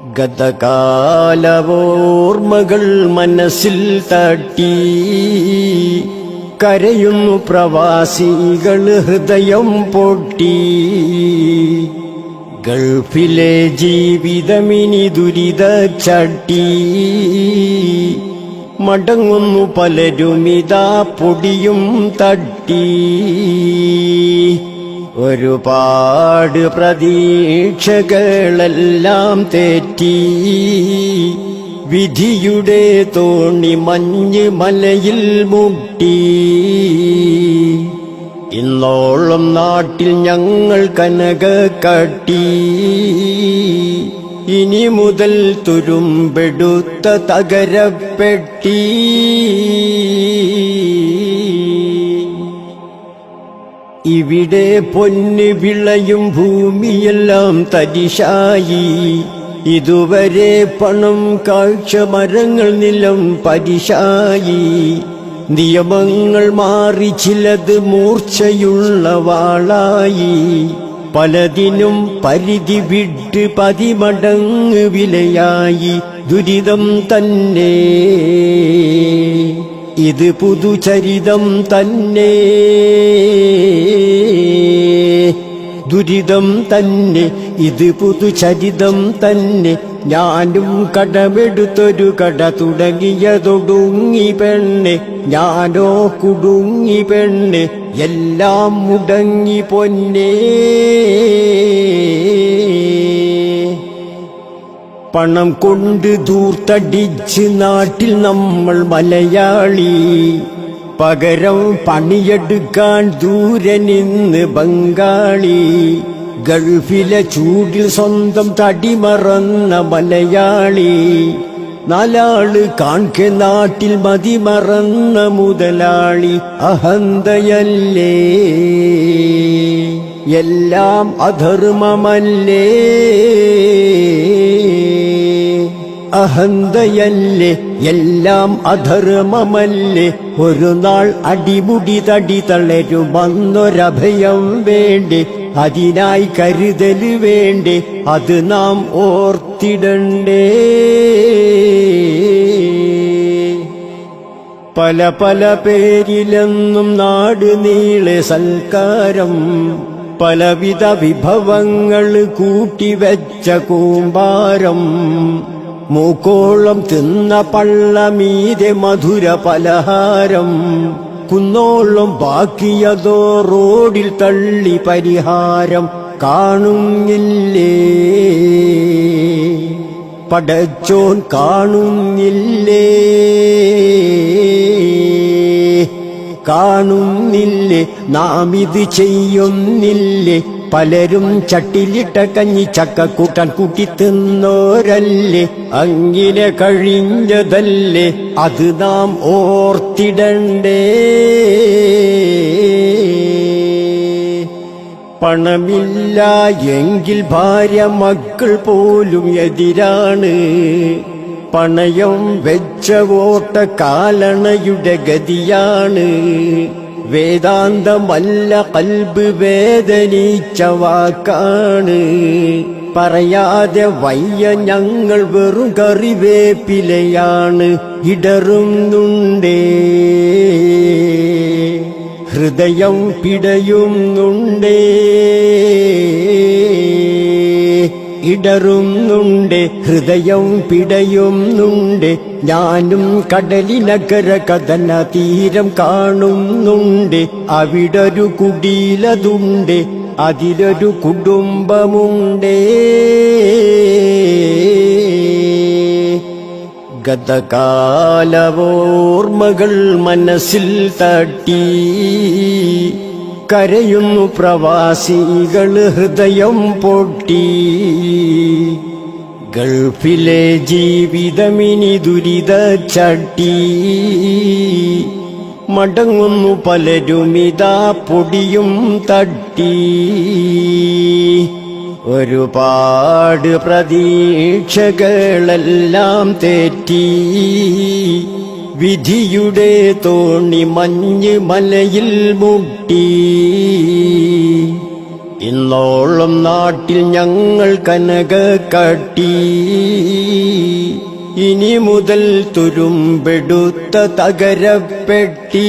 ഗതകാലവോർമ്മകൾ മനസ്സിൽ തട്ടി കരയുന്നു പ്രവാസികൾ ഹൃദയം പൊട്ടി. ഗൾഫിലെ ജീവിതമിനി ദുരിത ചട്ടി. മടങ്ങുന്നു പലരുമിതാ പൊടിയും തട്ടി. ഒരുപാട് പ്രതീക്ഷകളെല്ലാം തെറ്റി. വിധിയുടെ തോണി മഞ്ഞ് മലയിൽ മുട്ടി. ഇന്നോളം നാട്ടിൽ ഞങ്ങൾ കനക കട്ടി. ഇനി മുതൽ തുരുമ്പെടുത്ത തകരപ്പെട്ടി. ഇവിടെ പൊന്ന് വിളയും ഭൂമിയെല്ലാം തരിശായി. ഇതുവരെ പണം കാഴ്ച മരങ്ങൾ നിലം പരിശായി. നിയമങ്ങൾ മാറി ചിലത് മൂർച്ചയുള്ള വാളായി. പലതിനും പരിധി വിട്ട് പതിമടങ്ങ് വിലയായി. ദുരിതം തന്നെ ഇത് പുതുചരിതം തന്നെ. ദുരിതം തന്നെ ഇത് പുതുചരിതം തന്നെ. ഞാനും കടമെടുത്തൊരു കട തുടങ്ങിയതൊടുങ്ങി പെണ്ണെ. ഞാനോ കുടുങ്ങി പെണ്ണെ. എല്ലാം മുടങ്ങി പൊന്നേ. പണം കൊണ്ട് ധൂർത്തടിച്ച് നാട്ടിൽ നമ്മൾ മലയാളി. പകരം പണിയെടുക്കാൻ ദൂരെ നിന്ന് ബംഗാളി. ഗൾഫിലെ ചൂടിൽ സ്വന്തം തടിമറന്ന മലയാളി. നാലാള് കാൺകെ നാട്ടിൽ മതിമറന്ന മുതലാളി. അഹന്തയല്ലേ എല്ലാം അധർമ്മമല്ലേ. അഹന്തയല്ലേ എല്ലാം അധർമ്മമല്ലേ. ഒരു നാൾ അടിമുടി തടി തളരുമെന്നൊരഭയം വേണ്ടേ. അതിനായി കരുതല് വേണ്ടേ. അത് നാം ഓർത്തിടണ്ടേ. പല പല പേരിലെന്നും നാട് നീളെ സൽക്കാരം. പലവിധ വിഭവങ്ങൾ കൂട്ടിവെച്ച കൂമ്പാരം. മൂക്കോളം തിന്ന പള്ളമീതെ മധുര പലഹാരം. കുന്നോളം ബാക്കിയതോ റോഡിൽ തള്ളി പരിഹാരം. കാണുന്നില്ലേ പടച്ചോൻ കാണുന്നില്ലേ. കാണുന്നില്ലേ നാം ഇത് ചെയ്യുന്നില്ലേ. പലരും ചട്ടിലിട്ട കഞ്ഞി ചക്കക്കൂട്ടാൻ കൂട്ടി തിന്നോരല്ലേ. അങ്ങനെ കഴിഞ്ഞതല്ലേ അത് നാം ഓർത്തിടണ്ടേ. പണമില്ല എങ്കിൽ ഭാര്യ മക്കൾ പോലും എതിരാണ്. പണയം വെച്ച വോട്ട കാലണയുടെ ഗതിയാണ്. വേദാന്തമല്ല കൽബ് വേദനിച്ച വാക്കാണ്. പറയാതെ വയ്യ ഞങ്ങൾ വെറും കറിവേപ്പിലയാണ്. ഇടറുന്നുണ്ടേ ഹൃദയം പിടയുന്നുണ്ടേ. ഇടറുന്നുണ്ട് ഹൃദയം പിടയുന്നുണ്ട്. ഞാനും കടലിനകര കഥന തീരം കാണുന്നുണ്ട്. അവിടൊരു കുടീലതുണ്ട്. അതിലൊരു കുടുംബമുണ്ടേ. ഗതകാലവോർമ്മകൾ മനസ്സിൽ തട്ടി കരയുന്നു പ്രവാസികൾ ഹൃദയം പൊട്ടി. ഗൾഫിലെ ജീവിതമിനി ദുരിത ചട്ടി. മടങ്ങുന്നു പലരുമിതാ പൊടിയും തട്ടി. ഒരുപാട് പ്രതീക്ഷകളെല്ലാം തെറ്റി. വിധിയുടെ തോണി മഞ്ഞ് മലയിൽ മുട്ടി. ഇന്നോളം നാട്ടിൽ ഞങ്ങൾ കനക കട്ടി. ഇനി മുതൽ തുരുമ്പെടുത്ത തകരപ്പെട്ടി.